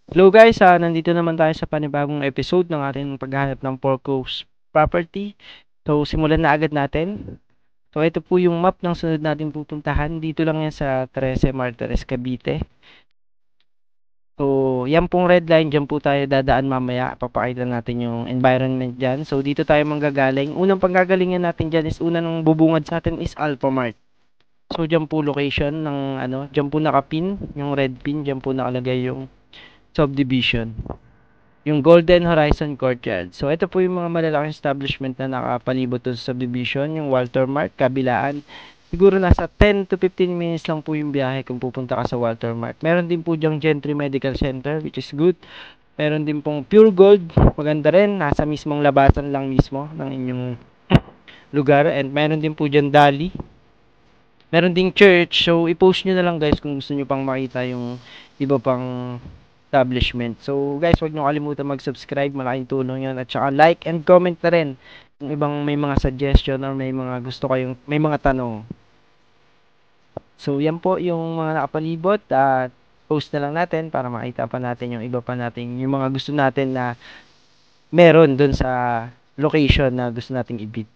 Hello guys, nandito naman tayo sa panibagong episode ng ating paghahanap ng Porco's property. So, simulan na agad natin. So, ito po yung map ng sunod natin pupuntahan. Dito lang yan sa Trece Martires, Cavite. So, yan pong red line, dyan po tayo dadaan mamaya. Papakita natin yung environment dyan. So, dito tayo manggagaling. Unang panggagalingan natin dyan is unang bubungad sa atin is Alphamart. So, dyan po location ng dyan po nakapin, yung red pin, dyan po nakalagay yung subdivision. Yung Golden Horizon Courtyard. So, ito po yung mga malalaking establishment na nakapalibot dun sa subdivision. Yung Walter Mart, kabilaan. Siguro nasa 10 to 15 minutes lang po yung biyahe kung pupunta ka sa Walter Mart. Meron din po diyang Gentry Medical Center, which is good. Meron din pong Pure Gold, maganda rin. Nasa mismong labasan lang mismo ng inyong lugar. And meron din po dyan Dali. Meron ding church. So, i-post nyo na lang guys kung gusto nyo pang makita yung iba pang establishment. So, guys, huwag nyo kalimutan mag-subscribe. Malaking tulong yun. At saka like and comment na rin kung ibang may mga suggestion or may mga gusto kayong, may mga tanong. So, yan po yung mga nakapalibot at post na lang natin para makita pa natin yung iba pa natin, yung mga gusto natin na meron dun sa location na gusto nating i-bid.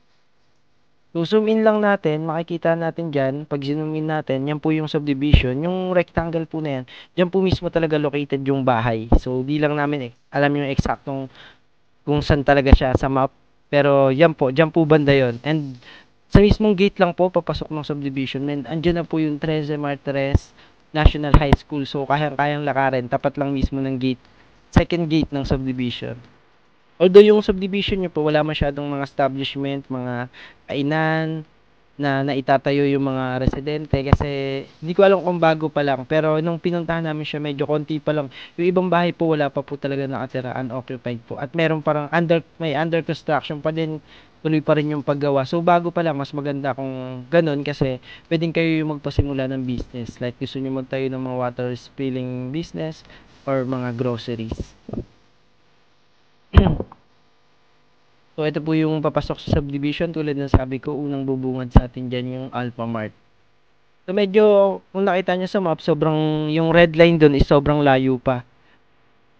So, zoom in lang natin, makikita natin dyan, pag zoom in natin, yan po yung subdivision, yung rectangle po na yan, dyan po mismo talaga located yung bahay. So, di lang namin alam yung eksaktong kung saan talaga siya sa map, pero yan po, dyan po banda yon. And sa mismong gate lang po, papasok ng subdivision, and andyan na po yung Trece Martires National High School. So, kayang-kayang lakarin, tapat lang mismo ng gate, second gate ng subdivision. Although yung subdivision nyo po, wala masyadong mga establishment, mga kainan, na naitatayo yung mga residente kasi hindi ko alam kung bago pa lang pero nung pinuntahan namin siya medyo konti pa lang yung ibang bahay po wala pa po talaga nakatira, unoccupied po at meron parang may under construction pa din, tuloy pa rin yung paggawa. So bago pa lang, mas maganda kung ganun kasi pwedeng kayo yung magpasimula ng business, like gusto nyo magtayo ng mga water spilling business or mga groceries. So, ito po yung papasok sa subdivision. Tulad ng sabi ko, unang bubungad sa atin dyan yung Alphamart. So, medyo, kung nakita nyo sa map, sobrang, yung red line dun is sobrang layo pa.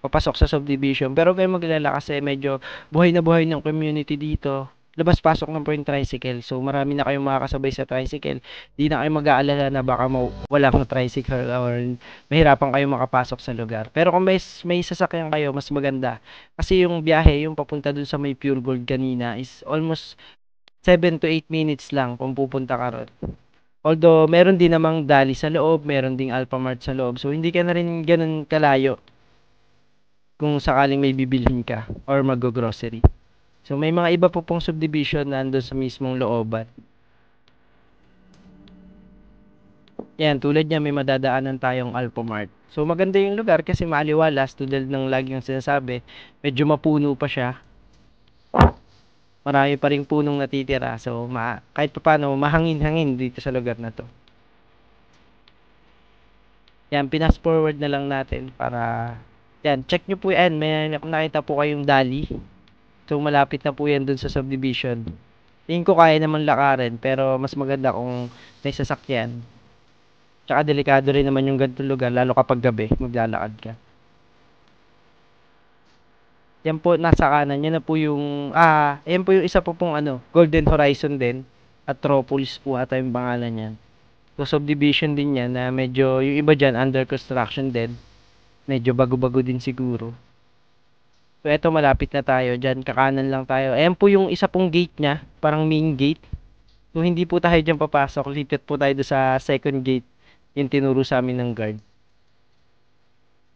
Papasok sa subdivision. Pero kayo maglala kasi medyo buhay na buhay ng community dito. Labas-pasok lang po yung tricycle. So, marami na kayong makakasabay sa tricycle. Di na kayo mag-aalala na baka walang tricycle or mahirapan kayo makapasok sa lugar. Pero kung may sasakyan kayo, mas maganda. Kasi yung biyahe, yung papunta dun sa may Pure Gold kanina is almost 7 to 8 minutes lang kung pupunta ka ron. Although, meron din namang Dali sa loob, meron ding Alphamart sa loob. So, hindi ka na rin ganun kalayo kung sakaling may bibilhin ka or mag-grocery. So, may mga iba po pong subdivision na andun sa mismong looban. Yan, tulad niya, may madadaanan tayong Alphamart. So, maganda yung lugar kasi maaliwalas, tulad ng lagi yung sinasabi, medyo mapuno pa siya. Marami pa rin punong natitira. So, kahit pa paano, mahangin-hangin dito sa lugar na to. Yan, pinas forward na lang natin para, yan, check nyo po yan. May nakita po kayong Dali. So, malapit na po yan dun sa subdivision. Tingin ko kaya naman lakarin, pero mas maganda kung may sasakyan. Tsaka delikado rin naman yung ganitong lugar, lalo kapag gabi, maglalakad ka. Yan po, nasa kanan. Yan na po yung, yan po yung isa po pong Golden Horizon din. At Tropolis po ata yung pangalan niyan. So, subdivision din yan na medyo, yung iba dyan, under construction din. Medyo bago-bago din siguro. So, eto malapit na tayo. Dyan, kakanan lang tayo. Ayan po yung isa pong gate niya. Parang main gate. So, hindi po tayo dyan papasok. Lipat po tayo sa second gate. Yung tinuro sa amin ng guard.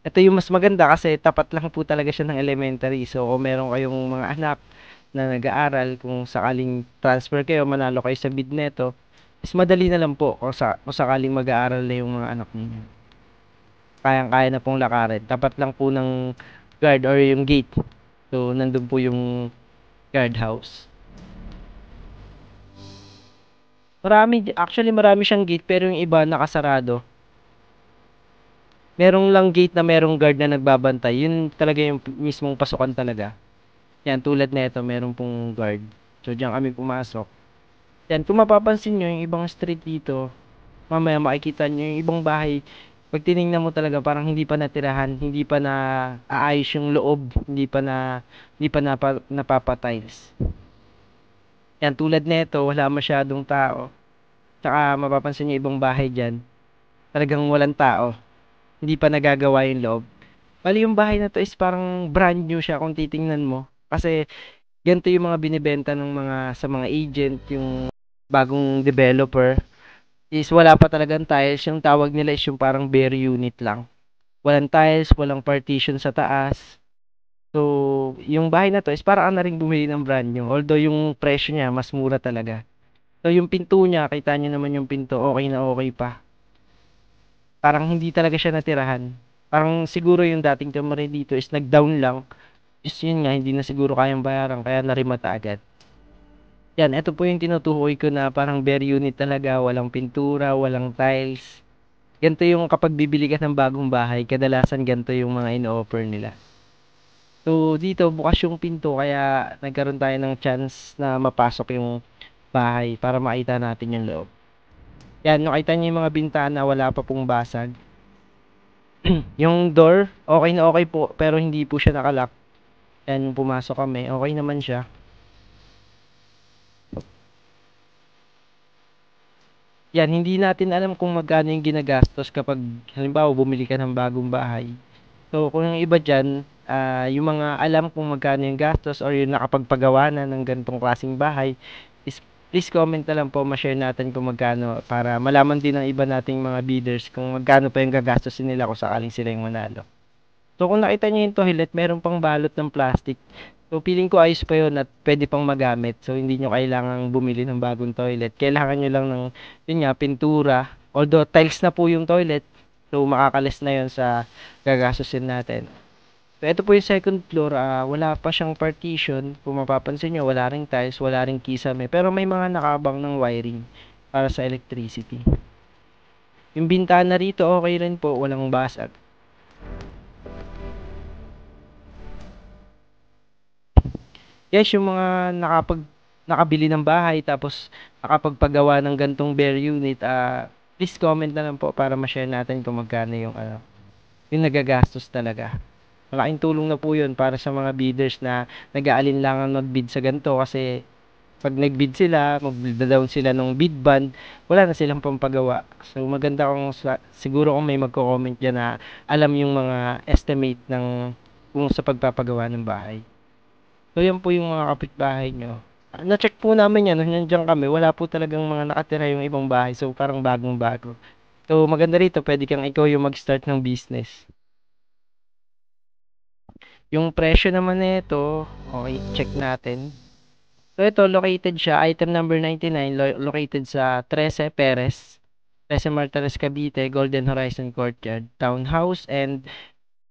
Ito yung mas maganda kasi tapat lang po talaga siya ng elementary. So, kung meron kayong mga anak na nag-aaral, kung sakaling transfer kayo, manalo kayo sa bid neto, is madali na lang po kung sakaling mag-aaral na yung mga anak ninyo. Kayang-kaya na pong lakarin. Tapat lang po ng guard or yung gate. So, nandun po yung guard house. Marami siyang gate pero yung iba nakasarado. Merong lang gate na merong guard na nagbabantay. Yun talaga yung mismong pasukan talaga. Yan, tulad na ito, meron pong guard. So, diyan kami pumasok. Yan, kung mapapansin nyo, yung ibang street dito, mamaya makikita nyo yung ibang bahay, 'Pag tiningnan mo talaga parang hindi pa natirahan, hindi pa naaayos yung loob, hindi pa napapa-tiles. 'Yan tulad nito wala masyadong tao, tsaka mapapansin niyo ibang bahay diyan, talagang walang tao, hindi pa nagagawa yung loob. Bale yung bahay na 'to is parang brand new siya kung titingnan mo, kasi ganito yung mga binebenta ng mga agent, yung bagong developer is wala pa talagang tiles, yung tawag nila is yung parang bare unit lang. Walang tiles, walang partition sa taas. So, yung bahay na 'to is para ka na ring bumili ng brand new, although yung presyo niya mas mura talaga. So, yung pinto niya, kita niyo naman yung pinto, okey na okey pa. Parang hindi talaga siya natirahan. Parang siguro yung dating tumira dito is nag-down lang, is yun nga hindi na siguro kayang bayaran kaya narimata agad. Yan, eto po yung tinutukoy ko na parang bare unit talaga, walang pintura, walang tiles. Ganito yung kapag bibili ka ng bagong bahay, kadalasan ganito yung mga ino-offer nila. So, dito bukas yung pinto kaya nagkaroon tayo ng chance na mapasok yung bahay para makita natin yung loob. Yan, nakita niyo yung mga bintana, wala pa pong basag. Yung door, okay na okay po, pero hindi po siya nakalock. Yan, pumasok kami, okay naman siya. Yan, hindi natin alam kung magkano yung ginagastos kapag halimbawa bumili ka ng bagong bahay. So, kung yung iba diyan, yung mga alam kung magkano yung gastos or yung nakapagpagawa na ng ganitong klaseng bahay, is please comment na lang po, ma-share natin kung magkano para malaman din ng iba nating mga bidders kung magkano pa yung gagastusin nila kung sakaling sila yung manalo. So, kung nakita niyo yung toilet, meron pang balot ng plastic. So, feeling ko ayos pa yun at pwede pang magamit. So, hindi nyo kailangang bumili ng bagong toilet. Kailangan nyo lang ng, yun nga, pintura. Although, tiles na po yung toilet. So, makakalis na yun sa gagastusin natin. So, ito po yung second floor. Wala pa siyang partition. Kung mapapansin nyo, wala ring tiles, wala ring kisame. Pero may mga nakabang ng wiring para sa electricity. Yung bintana rito, okay rin po. Walang basag. Yes, yung mga nakabili ng bahay tapos nakapagpagawa ng gantong bare unit, please comment na lang po para ma-share natin kung magkano yung ano, yung nagagastos talaga. Malaking tulong na po yun para sa mga bidders na nag-aalinlangan mag-bid sa ganito kasi pag nag-bid sila, mag-down sila ng bid ban, wala na silang pampagawa. So maganda kung siguro kung may magko-comment diyan na alam yung mga estimate ng kung sa pagpapagawa ng bahay. So, yan po yung mga kapitbahay nyo. Na-check po namin yan nung nandiyan kami. Wala po talagang mga nakatira yung ibang bahay. So, parang bagong-bago. So, maganda rito. Pwede kang ikaw yung mag-start ng business. Yung presyo naman nito, okay, check natin. So, ito, located siya. Item number 99, located sa 13 Perez. 13 Martires, Cavite, Golden Horizon Courtyard, Townhouse, and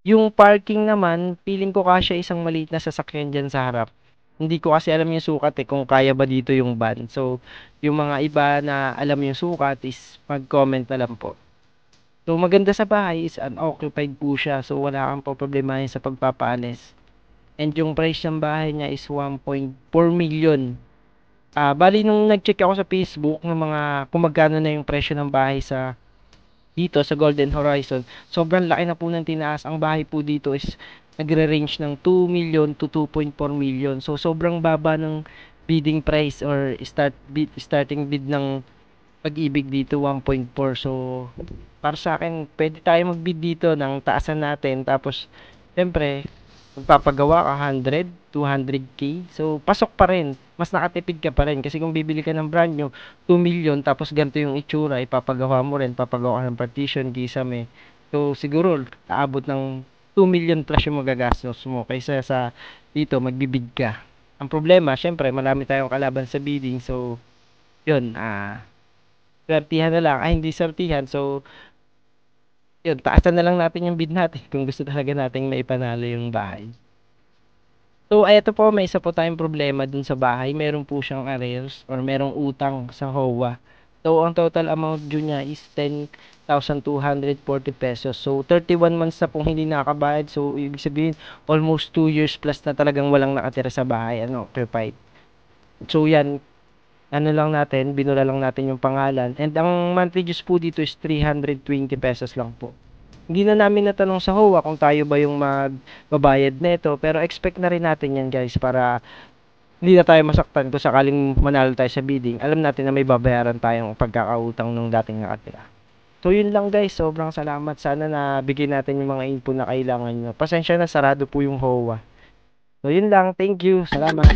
yung parking naman, feeling ko kasya isang maliit na sasakyan dyan sa harap. Hindi ko kasi alam yung sukat kung kaya ba dito yung van. So, yung mga iba na alam yung sukat is mag-comment na lang po. So, maganda sa bahay is unoccupied po siya. So, wala kang problemahin sa pagpapaalis. And yung price ng bahay niya is 1.4 million. Bali nung nag-check ako sa Facebook ng mga kung magkano na yung presyo ng bahay sa dito sa Golden Horizon, sobrang laki na po ng tinaas. Ang bahay po dito is nagre-range ng 2 million to 2.4 million. So sobrang baba ng bidding price or starting bid ng Pag-ibig dito 1.4. So para sa akin, pwede tayo mag-bid dito ng taasan natin tapos syempre magpapagawa ka 100, 200k. So pasok pa rin. Mas nakatipid ka pa rin kasi kung bibili ka ng brand new 2 million tapos ganito yung itsura, ipapagawa mo rin, papagawa ka ng partition, kisame. So siguro aabot ng 2 million plus yung magagastos mo kaysa sa dito magbibid ka. Ang problema, syempre marami tayong kalaban sa bidding. So yun, swertihan na lang. Hindi swertihan. So yun, taasan na lang natin yung bid natin kung gusto talaga nating maipanalo yung bahay. So, eto po, may isa po tayong problema dun sa bahay. Meron po siyang arrears or merong utang sa HOA. So, ang total amount due niya is 10,240 pesos. So, 31 months na pong hindi nakakabayad. So, ibig sabihin, almost 2 years plus na talagang walang nakatira sa bahay. Occupied. So, yan. Ano lang natin, binura lang natin yung pangalan. And ang monthly dues po dito is 320 pesos lang po. Hindi na namin natanong sa HOA kung tayo ba yung magbabayad nito, pero expect na rin natin yan guys para hindi na tayo masaktan kung sakaling manalo tayo sa bidding. Alam natin na may babayaran tayong pagkakautang nung dating nakatira. So yun lang guys, sobrang salamat. Sana na bigyan natin yung mga info na kailangan nyo. Pasensya na, sarado po yung HOA. So yun lang, thank you, salamat.